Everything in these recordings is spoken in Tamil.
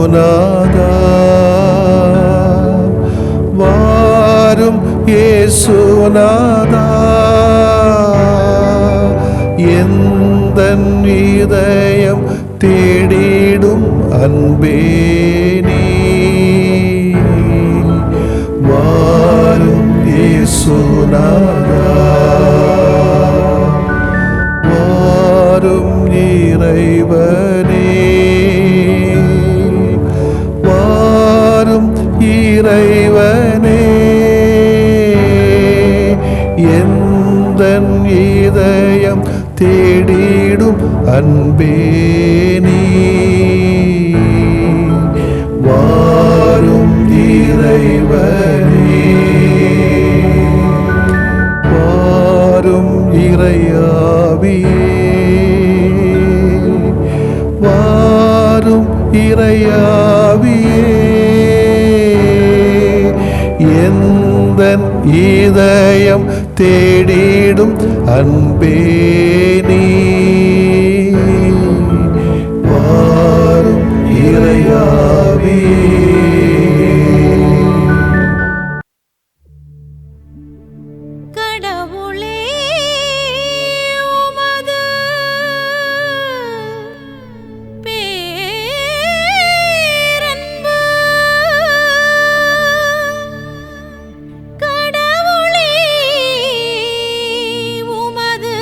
இயேசுநாதா வாரும் இயேசுநாதா எந்தன் இதயம் தேடிடும் அன்பே நீ வாரும் இயேசுநாதா வாரும் இறைவனே வாரும் இறைவனே எந்தன் இதயம் தேடிடும் அன்பே நீ வாரும் இறைவனே வாரும் இறையாவியே வாரும் இறையாவியே எந்தன் இதயம் தேடிடும் அன்பே நீ வாரும் இறையாவியே. உமது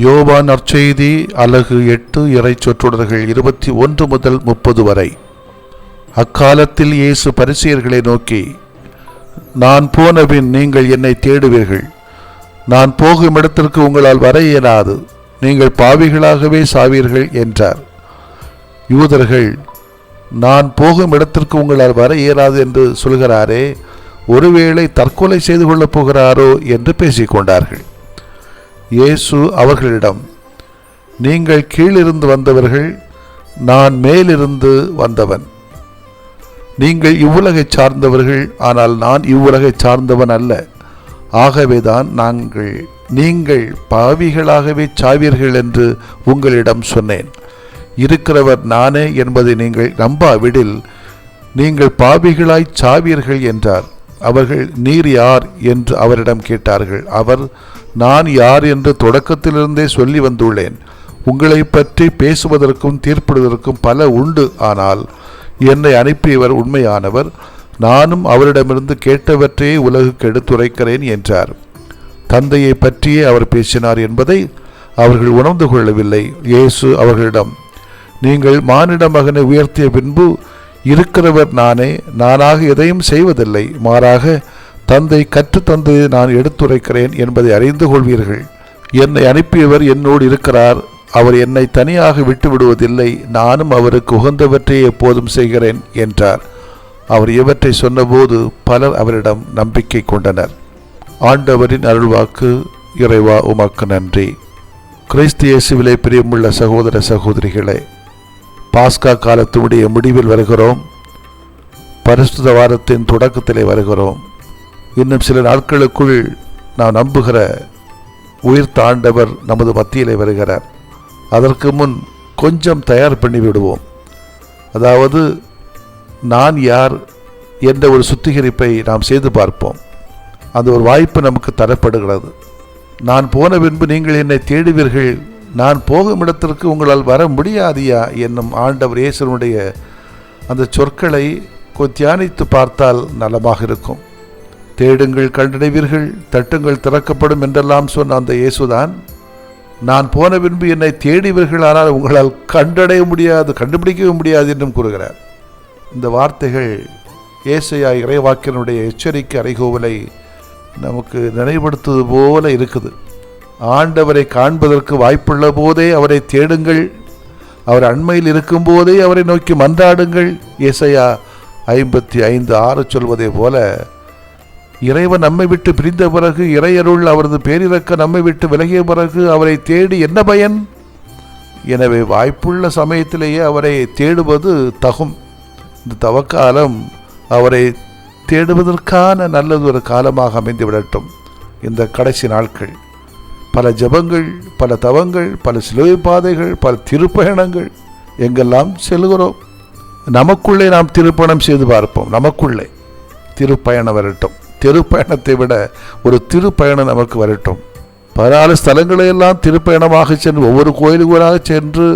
யோவான் நற்செய்தி அலகு 8 இறை சொற்றொடர்கள் 21 முதல் 30 வரை. அக்காலத்தில் இயேசு பரிசேயர்களை நோக்கி, நான் போனபின் நீங்கள் என்னை தேடுவீர்கள். நான் போகும் இடத்திற்கு உங்களால் வர இயலாது. நீங்கள் பாவிகளாகவே சாவீர்கள் என்றார். யூதர்கள், நான் போகும் இடத்திற்கு உங்களால் வர இயலாது என்று சொல்கிறாரே, ஒருவேளை தற்கொலை செய்து கொள்ளப் போகிறாரோ என்று பேசிக்கொண்டார்கள். இயேசு அவர்களிடம், நீங்கள் கீழிருந்து வந்தவர்கள், நான் மேலிருந்து வந்தவன். நீங்கள் இவ்வுலகை சார்ந்தவர்கள், ஆனால் நான் இவ்வுலகை சார்ந்தவன் அல்ல. ஆகவேதான் நீங்கள் பாவிகளாகவே சாவீர்கள் என்று உங்களிடம் சொன்னேன். இருக்கிறவர் நானே என்பதை நீங்கள் நம்பாவிடில் நீங்கள் பாவிகளாய் சாவீர்கள் என்றார். அவர்கள், நீர் யார் என்று அவரிடம் கேட்டார்கள். அவர், நான் யார் என்று தொடக்கத்திலிருந்தே சொல்லி வந்துள்ளேன். உங்களை பற்றி பேசுவதற்கும் தீர்ப்பிடுவதற்கும் பல உண்டு, ஆனால் என்னை அனுப்பியவர் உண்மையானவர். நானும் அவரிடமிருந்து கேட்டவற்றையே உலகுக்கு எடுத்துரைக்கிறேன் என்றார். தந்தையை பற்றியே அவர் பேசினார் என்பதை அவர்கள் உணர்ந்து கொள்ளவில்லை. இயேசு அவர்களிடம், நீங்கள் மானிட மகனை உயர்த்திய பின்பு இருக்கிறவர் நானே, நானாக எதையும் செய்வதில்லை, மாறாக தந்தை கற்றுத்தந்ததை நான் எடுத்துரைக்கிறேன் என்பதை அறிந்து கொள்வீர்கள். என்னை அனுப்பியவர் என்னோடு இருக்கிறார். அவர் என்னை தனியாக விட்டு விடுவதில்லை. நானும் அவருக்கு உகந்தவற்றை எப்போதும் செய்கிறேன் என்றார். அவர் இவற்றை சொன்னபோது பலர் அவரிடம் நம்பிக்கை கொண்டனர். ஆண்டவரின் அருள்வாக்கு. இறைவா உமக்கு நன்றி. கிறிஸ்து இயேசுவிலே பிரியமுள்ள சகோதர சகோதரிகளே, பாஸ்கா காலத்தினுடைய முடிவில் வருகிறோம். பரிசுத்த வாரத்தின் தொடக்கத்திலே வருகிறோம். இன்னும் சில நாட்களுக்குள் நாம் நம்புகிற உயிர்த்த ஆண்டவர் நமது மத்தியிலே வருகிறார். அதற்கு முன் கொஞ்சம் தயார் பண்ணி விடுவோம். அதாவது, நான் யார் என்ற ஒரு சுத்திகரிப்பை நாம் செய்து பார்ப்போம். அந்த ஒரு வாய்ப்பு நமக்கு தரப்படுகிறது. நான் போன பின்பு நீங்கள் என்னை தேடுவீர்கள். நான் போகும் இடத்திற்கு உங்களால் வர முடியாதியா என்னும் ஆண்டவர் இயேசுனுடைய அந்த சொற்களை தியானித்து பார்த்தால் நலமாக இருக்கும். தேடுங்கள் கண்டடைவீர்கள், தட்டுங்கள் திறக்கப்படும் என்றெல்லாம் சொன்ன அந்த இயேசுதான், நான் போன பின்பு என்னை தேடிவீர்கள், ஆனால் உங்களால் கண்டடைய முடியாது, கண்டுபிடிக்கவே முடியாது என்றும் கூறுகிறார். இந்த வார்த்தைகள் ஏசாயா இறைவாக்கினுடைய எச்சரிக்கை அறைகூவலை நமக்கு நினைவுபடுத்துவது போல இருக்குது. ஆண்டவரை காண்பதற்கு வாய்ப்புள்ள போதே அவரை தேடுங்கள், அவர் அண்மையில் இருக்கும் போதே அவரை நோக்கி மன்றாடுங்கள். ஏசாயா 55:6 சொல்வதே போல, இறைவன் நம்மை விட்டு பிரிந்த பிறகு, இறையருள் அவரது பேரிறக்க நம்மை விட்டு விலகிய பிறகு அவரை தேடி என்ன பயன்? எனவே வாய்ப்புள்ள சமயத்திலேயே அவரை தேடுவது தகும். இந்த தவக்காலம் அவரை தேடுவதற்கான நல்லதொரு காலமாக அமைந்து விடட்டும். இந்த கடைசி நாட்கள் பல ஜபங்கள், பல தவங்கள், பல சிலுவை பாதைகள், பல திருப்பயணங்கள், எங்கெல்லாம் செல்கிறோம். நமக்குள்ளே நாம் திருப்பயணம் செய்து பார்ப்போம். நமக்குள்ளே திருப்பயணம் வரட்டும். திருப்பயணத்தை விட ஒரு திருப்பயணம் நமக்கு வரட்டும். 14 ஸ்தலங்களையெல்லாம் திருப்பயணமாக சென்று ஒவ்வொரு கோயிலுக்குள்ளாக சென்று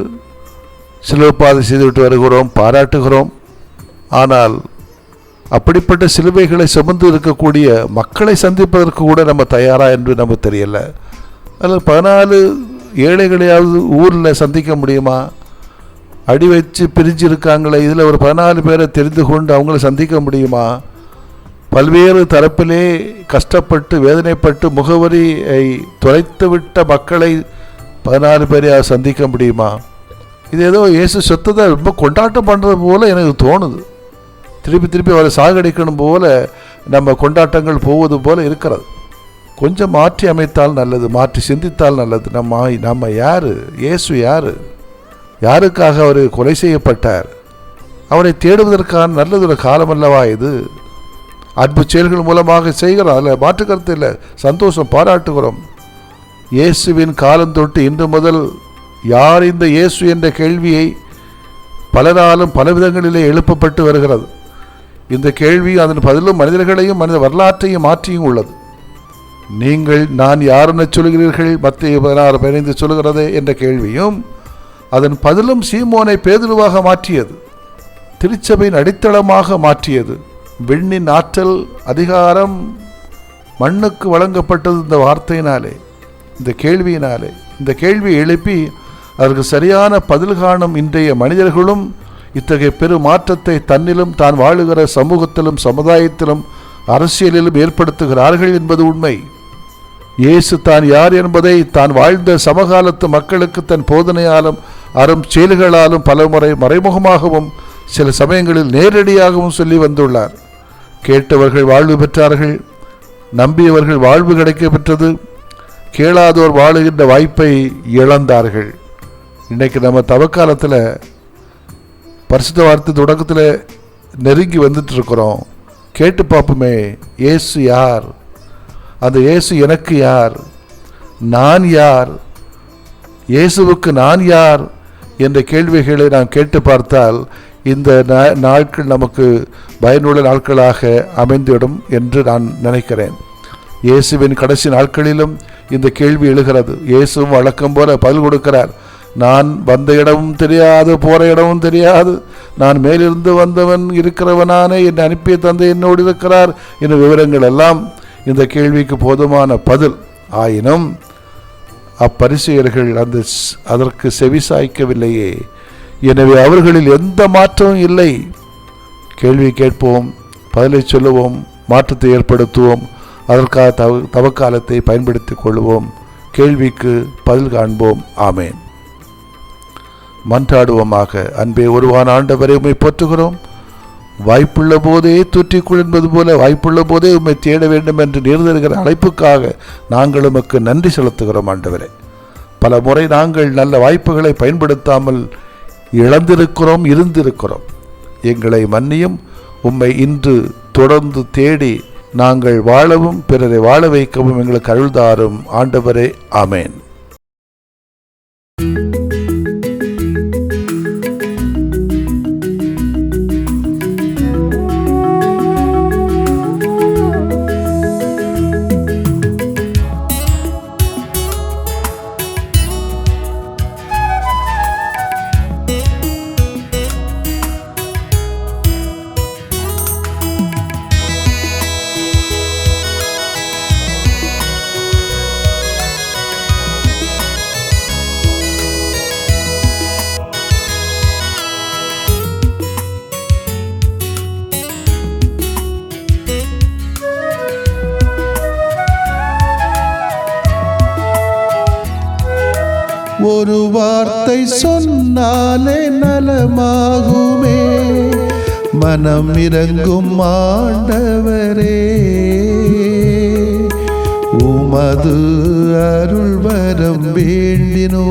சிலுவை பாதை செய்துவிட்டு வருகிறோம், பாராட்டுகிறோம். ஆனால் அப்படிப்பட்ட சிலுவைகளை சுமந்து இருக்கக்கூடிய மக்களை சந்திப்பதற்கு கூட நம்ம தயாரா என்று நமக்கு தெரியல. அதில் 14 ஏழைகளையாவது ஊரில் சந்திக்க முடியுமா? அடி வச்சு பிரிஞ்சு இருக்காங்களே, இதில் ஒரு 14 பேரை தெரிந்து கொண்டு அவங்கள சந்திக்க முடியுமா? பல்வேறு தரப்பிலே கஷ்டப்பட்டு வேதனைப்பட்டு முகவரியை தொலைத்துவிட்ட மக்களை 14 பேரை சந்திக்க முடியுமா? இது ஏதோ இயேசு சொத்ததை ரொம்ப கொண்டாட்டம் பண்ணுறது போல எனக்கு தோணுது. திருப்பி அவரை சாகடிக்கணும் போல நம்ம கொண்டாட்டங்கள் போவது போல இருக்கிறது. கொஞ்சம் மாற்றி அமைத்தால் நல்லது, மாற்றி சிந்தித்தால் நல்லது. நம்ம யார்? இயேசு யார்? யாருக்காக அவர் கொலை செய்யப்பட்டார்? அவரை தேடுவதற்கான நல்லதொரு காலம் அல்லவா இது? அன்பு செயல்கள் மூலமாக செய்கிறோம், அதில் மாற்று கருத்து இல்லை. சந்தோஷம், பாராட்டுகிறோம். இயேசுவின் காலம் தொட்டு இன்று முதல் யார் இந்த இயேசு என்ற கேள்வியை பலராலும் பல விதங்களிலே எழுப்பப்பட்டு வருகிறது. இந்த கேள்வி அதன் பதிலும் மனிதர்களையும் மனித வரலாற்றையும் மாற்றியும் உள்ளது. நீங்கள் நான் யாரென சொல்கிறீர்கள், மத்தேயு 16:15 சொல்கிறதே என்ற கேள்வியும் அதன் பதிலும் சீமோனை பேதுருவாக மாற்றியது, திருச்சபையின் அடித்தளமாக மாற்றியது. விண்ணின் ஆற்றல் அதிகாரம் மண்ணுக்கு வழங்கப்பட்டது இந்த வார்த்தையினாலே, இந்த கேள்வியினாலே. இந்த கேள்வியை எழுப்பி அதற்கு சரியான பதில் காணும் இன்றைய மனிதர்களும் இத்தகைய பெரு மாற்றத்தை தன்னிலும் தான் வாழுகிற சமூகத்திலும் சமுதாயத்திலும் அரசியலிலும் ஏற்படுத்துகிறார்கள் என்பது உண்மை. இயேசு தான் யார் என்பதை தான் வாழ்ந்த சமகாலத்து மக்களுக்கு தன் போதனையாலும் அரும் செயல்களாலும் பலமுறை மறைமுகமாகவும் சில சமயங்களில் நேரடியாகவும் சொல்லி வந்துள்ளார். கேட்டவர்கள் வாழ்வு பெற்றார்கள், நம்பியவர்கள் வாழ்வு கிடைக்க பெற்றது, கேளாதோர் வாழுகின்ற வாய்ப்பை இழந்தார்கள். இன்றைக்கு நம்ம தவக்காலத்தில் பரிசுத்த வார்த்தை தொடக்கத்தில் நெருங்கி வந்துட்டு இருக்கிறோம். கேட்டு பார்ப்போமே, இயேசு யார்? அந்த இயேசு எனக்கு யார்? நான் யார்? இயேசுவுக்கு நான் யார் என்ற கேள்விகளை நாம் கேட்டு பார்த்தால் இந்த நாட்கள் நமக்கு பயனுள்ள நாட்களாக அமைந்துவிடும் என்று நான் நினைக்கிறேன். இயேசுவின் கடைசி நாட்களிலும் இந்த கேள்வி எழுகிறது. இயேசுவும் வழக்கம் போல பதில் கொடுக்கிறார். நான் வந்த இடமும் தெரியாது, போகிற இடமும் தெரியாது, நான் மேலிருந்து வந்தவன் இருக்கிறவனானே, என்னை அனுப்பிய தந்தை என்னோடு இருக்கிறார் என்ற விவரங்கள் எல்லாம் இந்த கேள்விக்கு போதுமான பதில். ஆயினும் அப்பரிசேயர்கள் அதற்கு செவிசாய்க்கவில்லையே. எனவே அவர்களில் எந்த மாற்றமும் இல்லை. கேள்வி கேட்போம், பதிலை சொல்லுவோம், மாற்றத்தை ஏற்படுத்துவோம், அதற்காக தவக்காலத்தை பயன்படுத்திக் கொள்வோம், கேள்விக்கு பதில் காண்போம். ஆமேன். மன்றாடுவோமாக. அன்பே உருவான ஆண்டவரை உம்மை போற்றுகிறோம். வாய்ப்புள்ள போதே தூற்றிக்குள் என்பது போல வாய்ப்புள்ள போதே உம்மை தேட வேண்டும் என்று நேர்ந்தருகிற அழைப்புக்காக நாங்கள் உமக்கு நன்றி செலுத்துகிறோம். ஆண்டவரே, பல முறை நாங்கள் நல்ல வாய்ப்புகளை பயன்படுத்தாமல் இழந்திருக்கிறோம், இருந்திருக்கிறோம். எங்களை மன்னியும். உம்மை இன்று தொடர்ந்து தேடி நாங்கள் வாழவும் பிறரை வாழ வைக்கவும் எங்களுக்கு அருள்தாரும். ஆண்டவரே, ஆமேன். ஒரு வார்த்தை சொன்னாலே நலமாகுமே, மனம் இறங்கும் ஆண்டவரே, உமது அருள் வரம் வேண்டினோ,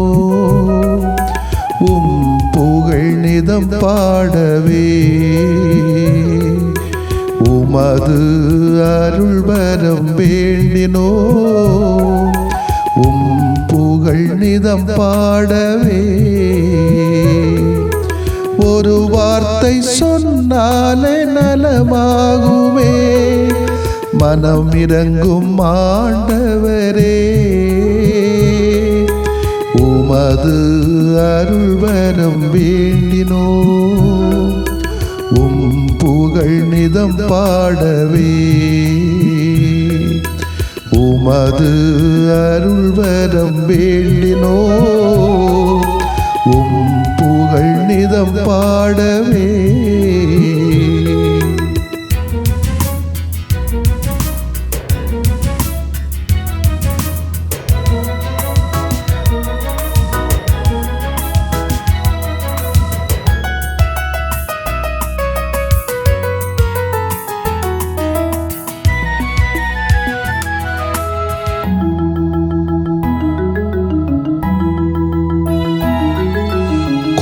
உம் புகழ் நிதம் பாடவே, உமது அருள் வரம் வேண்டினோ, உம் புகழ் நிதம் பாடவே. ஒரு வார்த்தை சொன்னாலே நலமாகுமே, மனம் இறங்கும் ஆண்டவரே, உமது அருள் வரம் வேண்டினோ, உம் புகழ் நிதம் பாடவே, உமது அருள் வரம் வேண்டினோ, உம் புகழ் நிதம் பாடவே.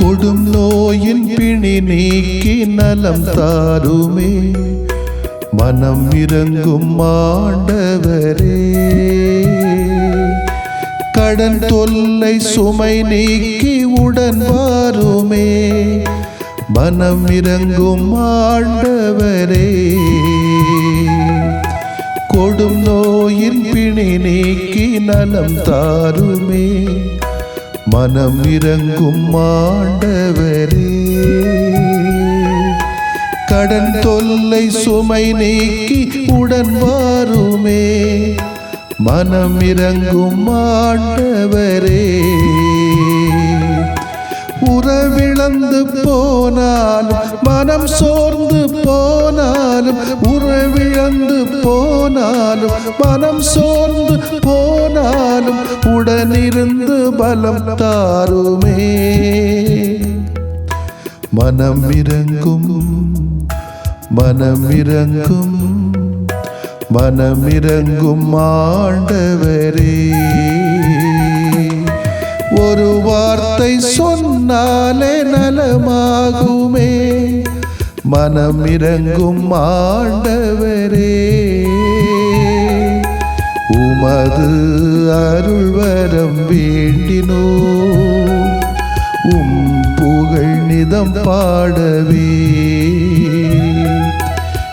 கொடும் நோயின் பிணி நீக்கி நலம் தாருமே, மனம் இறங்கும் ஆண்டவரே, கடன் தொல்லை சுமை நீக்கி உடன் வாருமே, மனம் இறங்கும் ஆண்டவரே, கொடும் நோயின் பிணி நீக்கி நலம் தாருமே, மனம் இறங்கும் ஆண்டவரே, கடன் தொல்லை சுமை நீக்கி உடன் வாருமே, மனம் இறங்கும் ஆண்டவரே. உறவிழந்து போனாலும் மனம் சோர்ந்து போனாலும், உறவிழந்து போனாலும் மனம் சோர்ந்து போனாலும், உடனிருந்து பலம் தாருமே. மனம் இறங்கும் மனம் இறங்கும் மனம் இறங்கும் ஆண்டவரே. ஒரு வார்த்தை சொன்னாலே நலமாகுமே. மனம் இறங்கும் ஆண்டவரே. உமது அருள்வரம் வேண்டினோ, உம் புகழ் நிதம் பாடவே.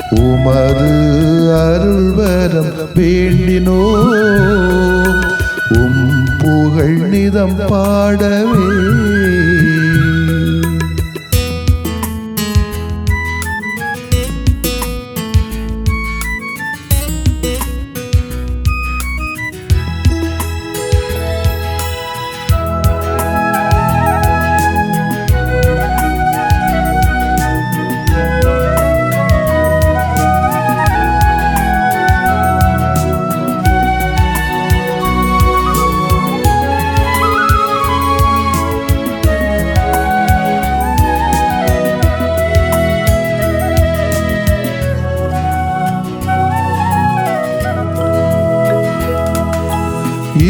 உமது அருள்வரம் வேண்டினோ, உம் புகழ் நிதம் பாடவே.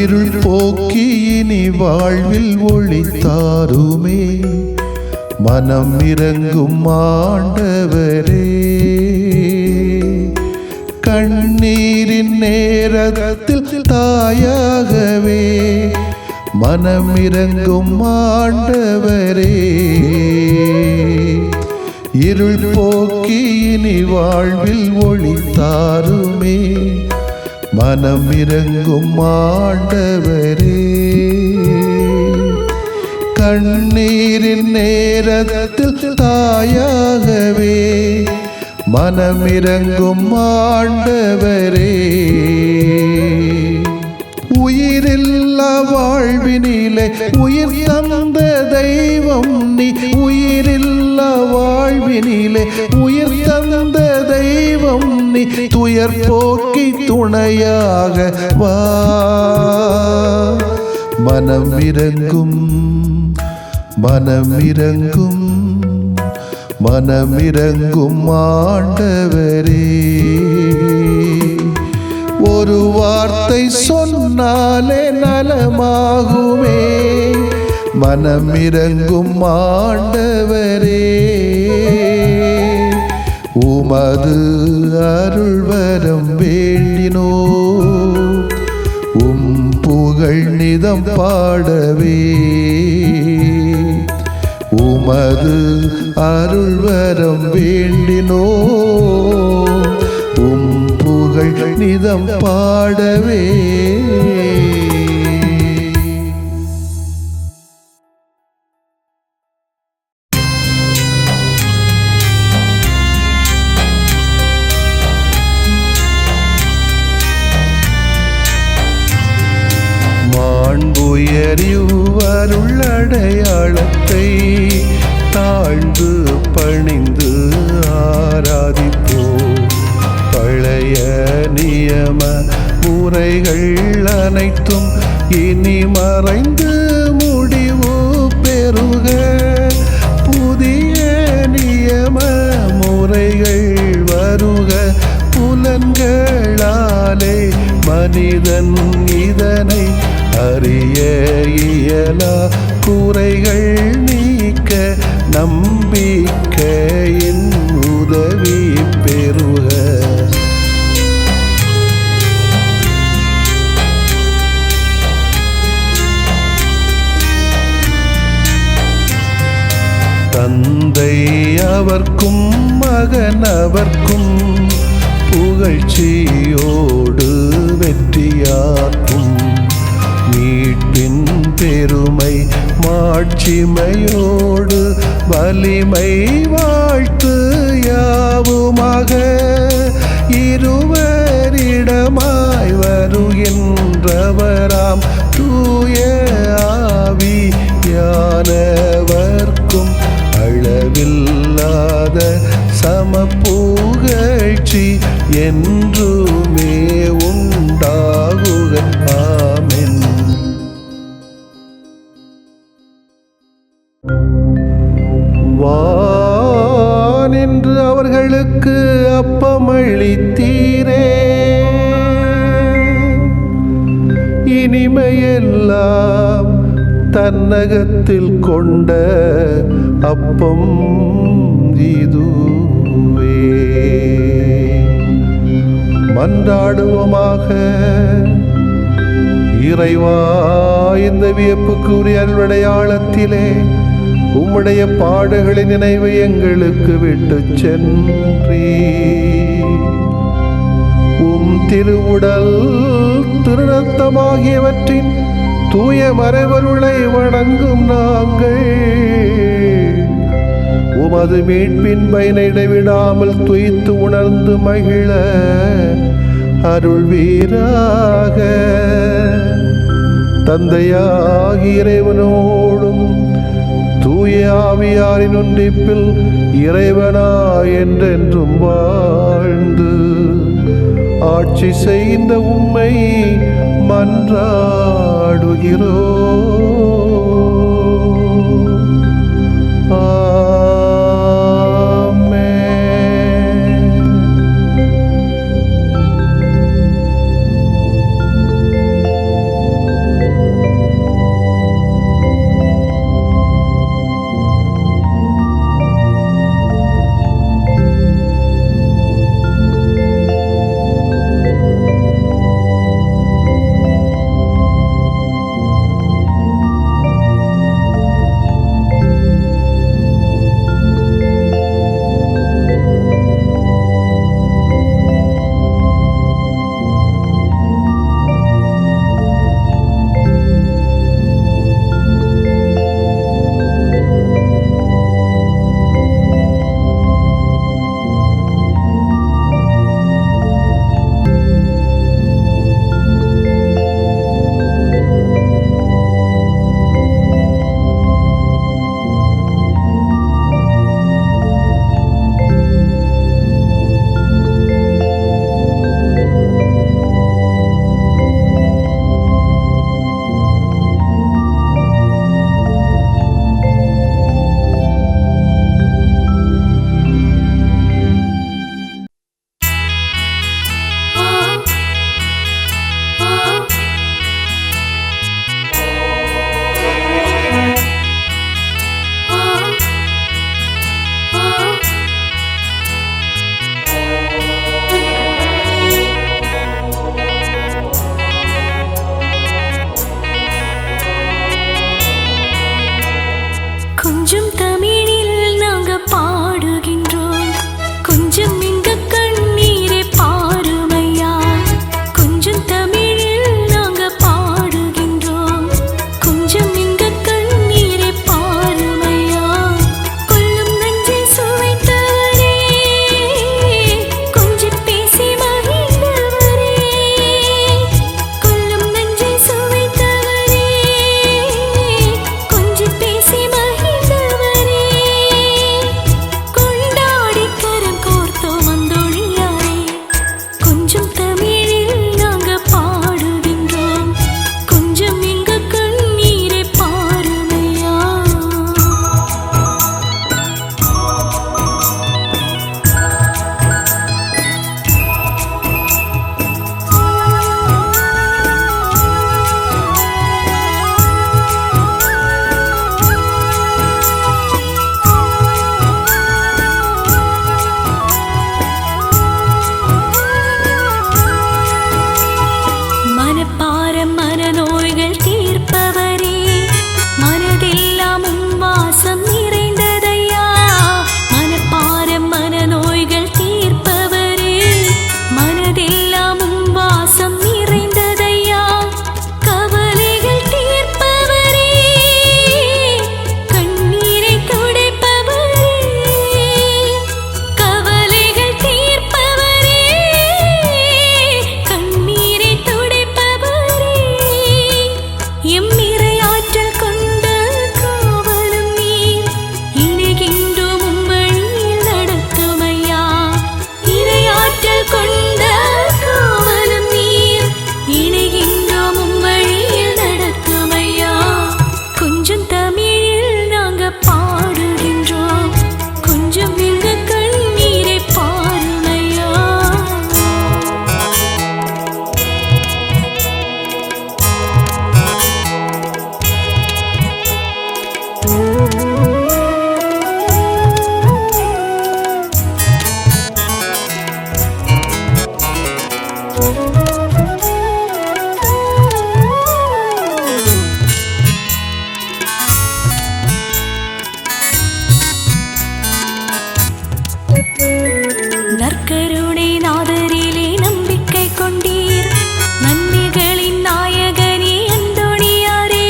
இருள் போக்கி இனி வாழ்வில் ஒளி தாருமே. மனம் இறங்கும் ஆண்டவரே. கண்ணீரின் நேரத்தில் தாயாகவே மனம் இறங்கும் ஆண்டவரே. இருள் போக்கி இனி வாழ்வில் ஒளி தாருமே. மனம் இறங்கும் ஆண்டவரே. கண்ணீரின் நேரத்தில் தாயாகவே மனம் இறங்கும் ஆண்டவரே. உயிரில்லா வாழ்வினிலே உயிர் தந்த தெய்வம் நீ. உயிரில்லா வாழ்வினிலே உயிர் தந்த தெய்வம் நீ. துயர் போக்கி துணையாக வா. மனம் இறங்கும் மனம் இறங்கும் மனம் இறங்கும் ஆண்டவரே. ஒரு வார்த்தை சொன்னாலே நலமாகுமே. மனம் இறங்கும் ஆண்டவரே. உமது அருள்வரம் வேண்டினோ, உம் புகழ் நிதம் பாடவே. உமது அருள்வரம் வேண்டினோ, உம் புகழ் நிதம் பாடவே. அருளடையாளத்தை தாழ்ந்து பணிந்து ஆராதிப்போம். பழைய நியம முறைகள் அனைத்தும் இனி மறைந்து முடிவு பெறுக. புதிய நியம முறைகள் வருக. புலன்களாலே மனிதன் இதனை அறிய இயலா. குறைகள் நீக்க நம்பிக்கையின் உதவி பெறுக. தந்தை அவர்க்கும் மகன் அவர்க்கும் புகழ்ச்சியோடு வெற்றியாக்கும். மீட்பின் பெருமை மாட்சிமையோடு வலிமை வாழ்த்து யாவுமாக. இருவரிடமாய் வரும் வழிநடத்துகின்றவராம் தூய ஆவியானவர்க்கும் அளவில்லாத சமப்புகழ்ச்சி என்றுமே உண்டாகுக. ஆமென். வானின்று அவர்களுக்கு அப்பமளித்தீரே, இனிமையெல்லாம் தன்னகத்தில் கொண்ட அப்பம் இதுவே. மன்றாடுவோமாக. இறைவா, இந்த வியப்புக்குரிய அருள்விளையாளத்திலே உம்முடைய பாடுகளின் நினைவை எங்களுக்கு விட்டு சென்றீ. உம் திருவுடல் திருநத்தமாகியவற்றின் தூய மறைபொருளை வணங்கும் நாங்கள் உமது மீட்பின் பயனை இடைவிடாமல் துய்த்து உணர்ந்து மகிழ அருள்வீராக. தந்தையாகிய இறைவனோடும் தூய ஆவியாரின் ஒன்றிப்பில் இறைவனா என்றென்றும் வாழ்ந்து ஆட்சி செய்கின்ற உம்மை மன்றாடுகிறோம். நற்கருணை நாதரிலே நம்பிக்கை கொண்டீர், நன்மைகளின் நாயகனே அந்தோணியாரே.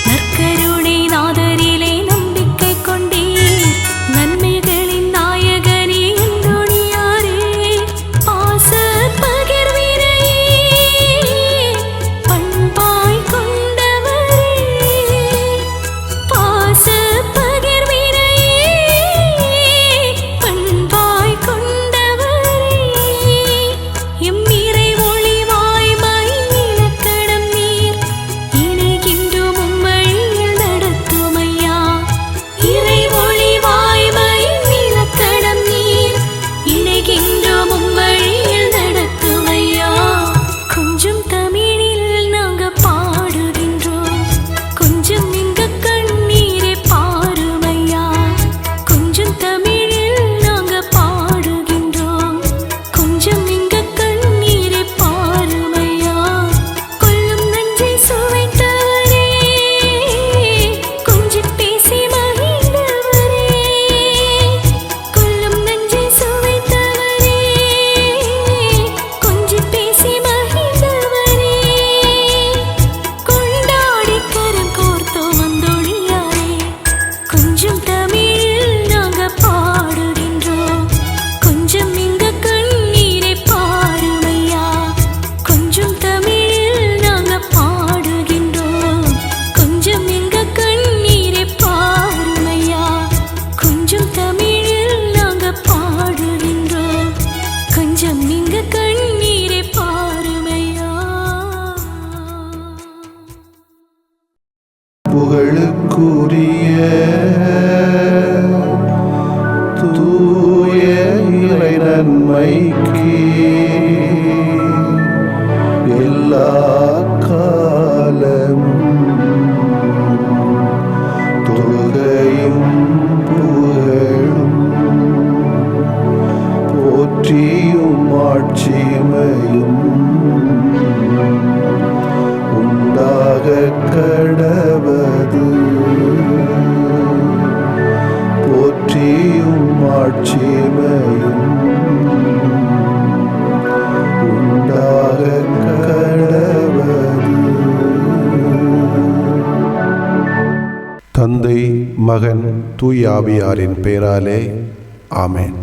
நற்கருணை நாதரிலே நம்பிக்கை கொண்டீர், நன்மைகளின் நாயகனே அந்தோணியாரே. பாச பகிர்வினையே பண்பாய் கொண்டவரே, பாச பகிர்வினையே பண்பாய் கொண்டவரே. எம் இறை ஒளி வாய்மை இலக்கணம் நீர், இணைகின்றோம் உம்வழியில் நடத்துமையா. இறை ஒளி வாய்மை இலக்கணம் நீர், இணைகின்றோம் உம்வழியில் நடத்துமையா. கொஞ்சம் தமிழில் நாங்க பாடுகின்றோம், கொஞ்சம் எங்க கண்ணீரை பாருமையா. கொஞ்சம் தமிழில் நாங்க பாடுகின்றோம், கொஞ்சம் எங்க கண்ணீரை பாருமையா. கொல்லும் நஞ்சை சுவைத்தவரே, கொஞ்சம் பேசி மகிழ்ந்தவரே. கொல்லும் நஞ்சை சுவைத்தவரே, கொஞ்சம் பேசி மகிழ்ந்தவரே. கொண்டாடி கரம் கோர்த்தோம் அந்தோணியாரே, கொஞ்சம் தமிழில் நாங்க பாடுகின்றோம், கொஞ்சம் எங்க கண்ணீரை பாருமையா. கொஞ்சம் தமிழில் நாங்க பாடுகின்றோம், கொஞ்சம் எங்க கண்ணீரை பாருமையா. கொஞ்சம் தமிழில் நாங்க பாடுகின்றோம், கொஞ்சம் எங்க கண்ணீரை பாருமையா. புகழுக்குரிய தூய இறை நன்மைக்கு எல்லா காலமும் தொழுகையும் புகழும் போற்றியும் ஆட்சிமையும் உண்டாக கடவது. போற்றியும் ஆட்சிமையும் உண்டாக கடவது. தந்தை, மகன், தூய ஆவியாரின் பெயராலே ஆமென்.